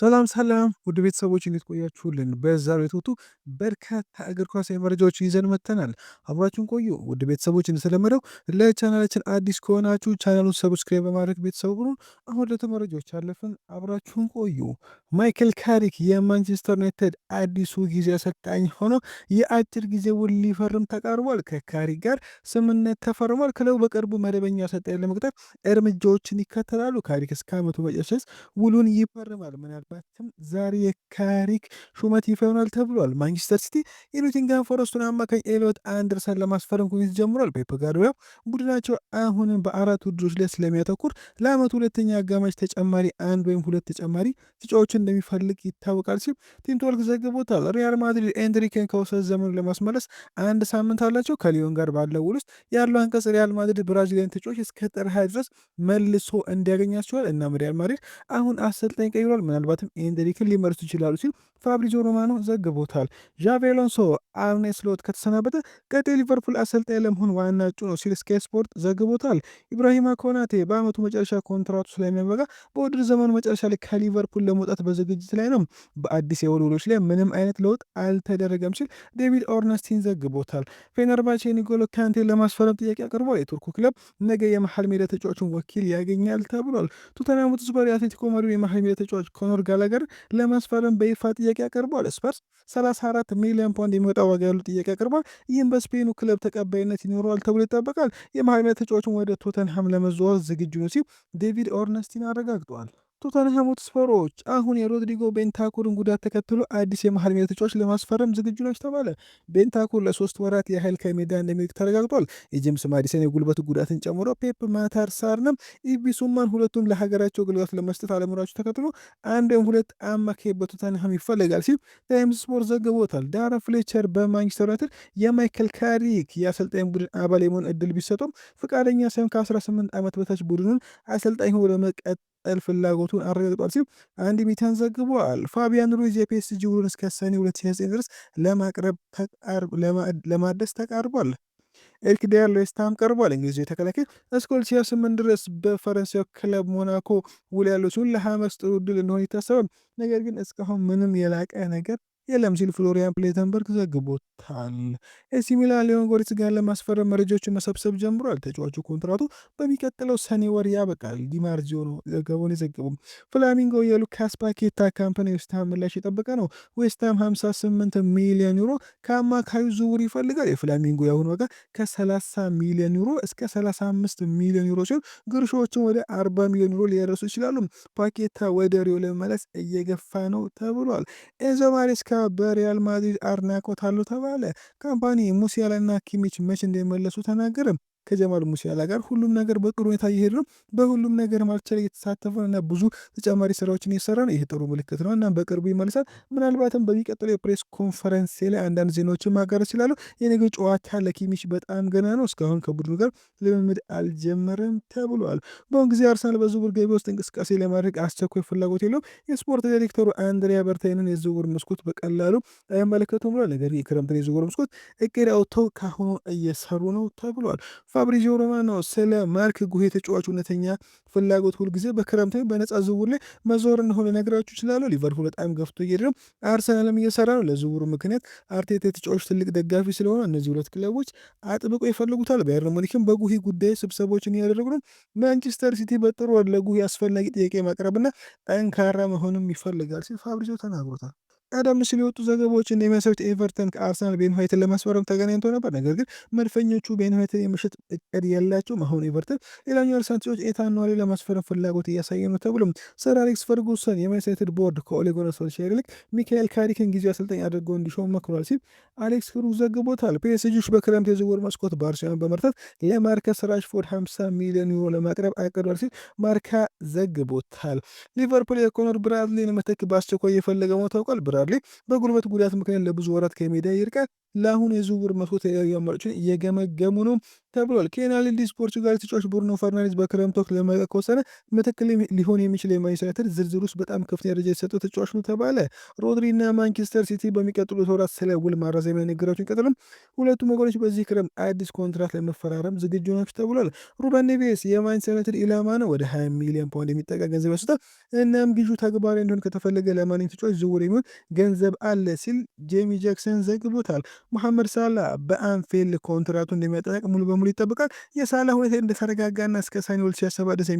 ሰላም ሰላም ውድ ቤተሰቦች እንዴት ቆያችሁልን? በዛሬው የቶቱ በርካታ እግር ኳሳዊ መረጃዎችን ይዘን መጥተናል። አብራችሁን ቆዩ። ውድ ቤተሰቦች እንደተለመደው ለቻናላችን አዲስ ከሆናችሁ ቻናሉን ሰብስክራይብ በማድረግ ቤተሰቡ ሁኑ። አሁን ለተመረጃዎች አለፍን። አብራችሁን ቆዩ። ማይክል ካሪክ የማንቸስተር ዩናይትድ አዲሱ ጊዜ አሰልጣኝ ሆኖ የአጭር ጊዜ ውል ሊፈርም ተቃርቧል። ከካሪክ ጋር ስምምነት ተፈርሟል። ክለቡ በቅርቡ መደበኛ አሰልጣኝ ለመቅጠር እርምጃዎችን ይከተላሉ። ካሪክ እስከ ዓመቱ መጨረሻ ውሉን ይፈርማል። ምናልባትም ዛሬ የካሪክ ሹመት ይፋ ይሆናል ተብሏል። ማንቸስተር ሲቲ የኖቲንግሃም ፎረስቱን አማካኝ ኤሊዮት አንደርሰን ለማስፈረም ጉብኝት ጀምሯል። ፔፕ ጋርዲዮላ ቡድናቸው አሁንም በአራት ውድድሮች ላይ ስለሚያተኩር ለአመቱ ሁለተኛ አጋማሽ ተጨማሪ አንድ ወይም ሁለት ተጨማሪ ተጫዋቾችን እንደሚፈልግ ይታወቃል ሲል ቲም ቶክ ዘግቦታል። ሪያል ማድሪድ ኤንድሪኬን ከውሰት ዘመኑ ለማስመለስ አንድ ሳምንት አላቸው። ከሊዮን ጋር ባለው ውል ውስጥ ያለው አንቀጽ ሪያል ማድሪድ ብራዚሊያን ተጫዋች እስከ ጥር 20 ድረስ መልሶ እንዲያገኛቸዋል። እናም ሪያል ማድሪድ አሁን አሰልጣኝ ቀይሯል። ምናልባትም ኤንድሪክን ሊመርሱ ይችላሉ ሲል ፋብሪዞ ሮማኖ ዘግቦታል። ዣቪ አሎንሶ አርኔ ስሎት ከተሰናበተ ቀጣይ ሊቨርፑል አሰልጣኝ ለመሆን ዋና እጩ ነው ሲል ስካይ ስፖርት ዘግቦታል። ኢብራሂማ ኮናቴ በአመቱ መጨረሻ ኮንትራቱ ስለሚያበቃ በውድድር ዘመኑ መጨረሻ ላይ ከሊቨርፑል ለመውጣት በዝግጅት ላይ ነው። በአዲስ የውል ውሎች ላይ ምንም አይነት ለውጥ አልተደረገም ሲል ዴቪድ ኦርነስቲን ዘግቦታል። ፌነርባቼ ኒጎሎ ካንቴን ለማስፈረም ጥያቄ አቅርቧል። የቱርኩ ክለብ ነገ የመሀል ሜዳ ተጫዋቹን ወኪል ያገኛል ተብሏል። ቶተንሃም ሆትስፐር የአትሌቲኮ ማድሪድ የመሀል ሜዳ ተጫዋች ኮኖር ጋላገር ለማስፈረም በይፋ ጥያቄ አቅርቧል። ስፐርስ 34 ሚሊዮን ፓውንድ የሚወጣ ዋጋ ያለው ጥያቄ አቅርቧል። ይህም በስፔኑ ክለብ ተቀባይነት ይኖረዋል ተብሎ ይጠበቃል። የመሀል ሜዳ ተጫዋቹን ወደ ቶተንሃም ለመዘዋወር ዝግጁ ነው ሲል ዴቪድ ኦርነስቲን አረጋግጧል። ቶተንሃም ሆትስፐሮች አሁን የሮድሪጎ ቤንታኩርን ጉዳት ተከትሎ አዲስ የመሀል ሜዳ ተጫዋች ለማስፈረም ዝግጁ ነች ተባለ። ቤንታኩር ለ3 ወራት ያህል ከሜዳ እንደሚርቅ ተረጋግጧል። የጄምስ ማዲሰን የጉልበት ጉዳትን ጨምሮ ፔፕ ማታርሳርንም ኢቢሱማን ሁለቱም ለሀገራቸው ግልጋሎት ለመስጠት አለመኖራቸው ተከትሎ አንድ ወይም ሁለት አማካይ በቶተንሃም ይፈለጋል ሲል ታይምስ ስፖርት ዘግቦታል። ዳራ ፍሌቸር በማንቸስተር ዩናይትድ የማይክል ካሪክ የአሰልጣኝ ቡድን አባል የመሆን እድል ቢሰጡም ፈቃደኛ ሳይሆን ከ18 ዓመት በታች ቡድኑን አሰልጣኝ ሆኖ ለመቀጠል ፍላጎቱን አረጋግጧል ሲል አንድ ሚታን ዘግቧል። ፋቢያን ሩይዝ የፒኤስጂ ቡድን እስከ ሰኔ 2029 ድረስ ለማደስ ተቃርቧል። ኤሪክ ዳየር ለዌስትሃም ቀርቧል። እንግሊዝ የተከላካይ እስከ 2028 ድረስ በፈረንሳይ ክለብ ሞናኮ ውል ያለው ሲሆን ለ50 ጥሩ ዕድል እንደሆነ ይታሰባል። ነገር ግን እስካሁን ምንም የላቀ ነገር የለም ሲል ፍሎሪያን ፕሌተንበርግ ዘግቦታል። ኤሲ ሚላን ሊዮን ጎሬትስካን ለማስፈረም መረጃዎችን መሰብሰብ ጀምሯል። ተጫዋቹ ኮንትራቱ በሚቀጥለው ሰኔ ወር ያበቃል። ዲማርዚዮ ነው ዘገባውን የዘገበው። ፍላሚንጎ የሉካስ ፓኬታ ካምፓኒ ዌስትሃም ምላሽ የጠበቀ ነው። ዌስትሃም 58 ሚሊዮን ዩሮ ከአማካዩ ዝውውር ይፈልጋል። የፍላሚንጎ የአሁኑ ዋጋ ከ30 ሚሊዮን ዩሮ እስከ 35 ሚሊዮን ዩሮ ሲሆን ግርሾዎችን ወደ 40 ሚሊዮን ዩሮ ሊደርሱ ይችላሉ። ፓኬታ ወደ ሪዮ ለመመለስ እየገፋ ነው ተብሏል። ኤንዞ ማሬስካ በሪያል ማድሪድ አድናቆት አለው ተባለ። ካምፓኒ ሙሲያላና ኪሚች መች እንደሚመለሱ ተናገረ። ከጀማል ሙሲያላ ጋር ሁሉም ነገር በጥሩ ሁኔታ እየሄድ ነው። በሁሉም ነገር ማርቻ ላይ እየተሳተፈ እና ብዙ ተጨማሪ ስራዎችን እየሰራ ነው። ይህ ጥሩ ምልክት ነው እና በቅርቡ ይመልሳል። ምናልባትም በሚቀጥለው የፕሬስ ኮንፈረንስ ላይ አንዳንድ ዜናዎችን ማጋራት ይችላሉ። የነገ ጨዋታ ለኪሚች በጣም ገና ነው። እስካሁን ከቡድኑ ጋር ልምምድ አልጀመረም ተብሏል። በአሁን ጊዜ አርሰናል በዝውውር ገበያ ውስጥ እንቅስቃሴ ለማድረግ አስቸኳይ ፍላጎት የለውም። የስፖርት ዳይሬክተሩ አንድሪያ በርታይንን የዝውውር መስኮት በቀላሉ አይመለከቱም ብሏል። ነገር ግን የክረምትን የዝውውር መስኮት እቅድ አውጥተው ካሁኑ እየሰሩ ነው ተብሏል። ፋብሪዚዮ ሮማኖ ስለ ማርክ ጉሄ ተጫዋቹ እውነተኛ ፍላጎት ሁልጊዜ በክረምት በነፃ ዝውውር ላይ መዞር እንደሆነ ነገራችሁ ይችላሉ። ሊቨርፑል በጣም ገፍቶ እየሄደ ነው። አርሰናልም እየሰራ ነው። ለዝውውሩ ምክንያት አርቴታ የተጫዋቹ ትልቅ ደጋፊ ስለሆነ እነዚህ ሁለት ክለቦች አጥብቆ ይፈልጉታል። ባየር ሙኒክም በጉሄ ጉዳይ ስብሰባዎችን እያደረጉ ነው። ማንቸስተር ሲቲ በጥሩ ወር ለጉሄ አስፈላጊ ጥያቄ ማቅረብና ጠንካራ መሆንም ይፈልጋል ሲል ፋብሪዚዮ ተናግሮታል። ቀደም ሲል የወጡ ዘገባዎች እንደሚያሳዩት ኤቨርተን ከአርሰናል ቤን ዋይትን ለማስፈረም ተገናኝቶ ነበር። ነገር ግን መድፈኞቹ ቤን ዋይትን የመሸጥ እቅድ የላቸውም። አሁን ኤቨርተን ሌላኛው አርሰናል ተጫዋች ኤታን ንዋሪ ለማስፈረም ፍላጎት እያሳየ ነው ተብሎ ሰር አሌክስ ፈርጉሰን የማንቸስተር ዩናይትድ ቦርድ ከኦሌ ጉናር ሶልሻየር ይልቅ ሚካኤል ካሪክን ጊዜያዊ አሰልጣኝ አድርገው እንዲሾም መክሯል ሲል አሌክስ ክሩዝ ዘግቦታል። ፒኤስጂዎች በክረምት የዝውውር መስኮት ባርሴሎናን በመርታት ለማርከስ ራሽፎርድ 50 ሚሊዮን ዩሮ ለማቅረብ አቅዷል ሲል ማርካ ዘግቦታል። ሊቨርፑል የኮኖር ብራድሊን ምትክ በአስቸኳይ እየፈለገ መሆኑ ታውቋል። ብራድሊ በጉልበት ጉዳት ምክንያት ለብዙ ወራት ከሜዳ ይርቃል። ለአሁኑ የዝውውር መስኮት አማራጮችን እየገመገሙ ነው ተብሏል። ኬን አልዲስ ፖርቹጋል ተጫዋች ብሩኖ ፈርናንዴዝ በክረምቱ ወቅት ለመልቀቅ ከወሰነ ምትክል ሊሆን የሚችል የማንቸስተር ዩናይትድ ዝርዝር ውስጥ በጣም ከፍተኛ ደረጃ የተሰጠው ተጫዋች ነው ተባለ። ሮድሪ እና ማንቸስተር ሲቲ በሚቀጥሉት ወራት ስለ ውል ማራዘሚያ ንግግራቸውን ይቀጥላሉ። ሁለቱም ወገኖች በዚህ ክረምት አዲስ ኮንትራት ለመፈራረም ዝግጁ ናቸው ተብሏል። ሩበን ኔቬስ የማንቸስተር ዩናይትድ ኢላማ ነው። ወደ 20 ሚሊዮን ፓውንድ የሚጠጋ ገንዘብ ያስወጣል። እናም ግዢው ተግባራዊ እንዲሆን ከተፈለገ ለማንኛውም ተጫዋች ዝውውር የሚሆን ገንዘብ አለ ሲል ጄሚ ጃክሰን ዘግቦታል። መሐመድ ሳላ በአንፊልድ ኮንትራቱ እንደሚያጠናቅ ሙሉ በሙሉ ይጠበቃል። የሳላ ሁኔታ እንደተረጋጋና እስከ ሰኔ 2027 ድረስ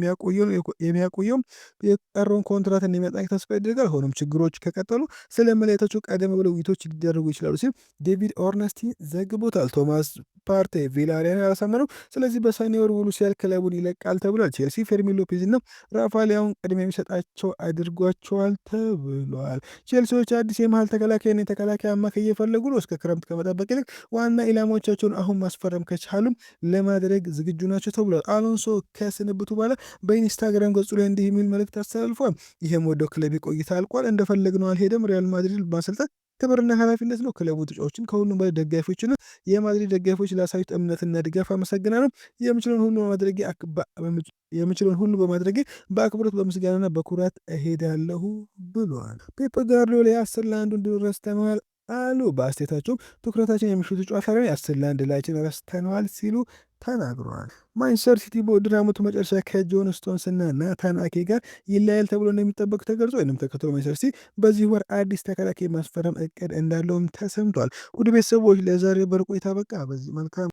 የሚያቆየውም የቀረውን ኮንትራት እንደሚያጠናቅ ተስፋ ይደረጋል። ሆኖም ችግሮች ከቀጠሉ ስለ መለያየታቸው ቀደም ብለው ውይይቶች ሊደረጉ ይችላሉ ሲል ዴቪድ ኦርነስቲን ዘግቦታል። ቶማስ ፓርቴ ቪላሪያን አላሳመነው። ስለዚህ በሰኔ ወር ውሉ ሲያልቅ ክለቡን ይለቃል ተብሏል። ቼልሲ ፌርሚን ሎፔዝ እና ራፋሊያውን ቅድሚያ የሚሰጣቸው አድርጓቸዋል ተብሏል። ቼልሲዎች አዲስ የመሀል ተከላካይና የተከላካይ አማካይ እየፈለጉ ነው። እስከ ክረምት ከመጠበቅ ይልቅ ዋና ኢላማዎቻቸውን አሁን ማስፈረም ከቻሉም ለማድረግ ዝግጁ ናቸው ተብሏል። አሎንሶ ከስንብቱ በኋላ በኢንስታግራም ገጹ ላይ እንዲህ የሚል መልእክት አስተላልፏል። ይህም ወደ ክለብ ቆይታ አልቋል። እንደፈለግነው አልሄደም። ሪያል ማድሪድ ማሰልጠን ክብርና ኃላፊነት ነው። ክለቡ ተጫዋቾችን ከሁሉም በላይ ደጋፊዎችና የማድሪድ ደጋፊዎች ላሳዩት እምነትና ድጋፍ አመሰግናለሁ። የምችለውን ሁሉ በማድረጌ በአክብሮት በምስጋናና በኩራት እሄዳለሁ ብሏል። ፔፕ ጋርዲዮላ የ10-1 ድል ረስተነዋል አሉ። በአስተያየታቸውም ትኩረታችን የምሽቱ ጨዋታ ላይ 10-1 ላችን ረስተነዋል ሲሉ ተናግረዋል። ማንቸስተር ሲቲ በውድድር ዓመቱ መጨረሻ ከጆን ስቶንስ እና ናታን አኬ ጋር ይለያል ተብሎ እንደሚጠበቅ ተገልጾ ወይም ተከትሎ ማንቸስተር ሲቲ በዚህ ወር አዲስ ተከላካይ ማስፈረም እቅድ እንዳለውም ተሰምቷል። ውድ ቤተሰቦች ለዛሬ በርቆይታ በቃ በዚህ መልካም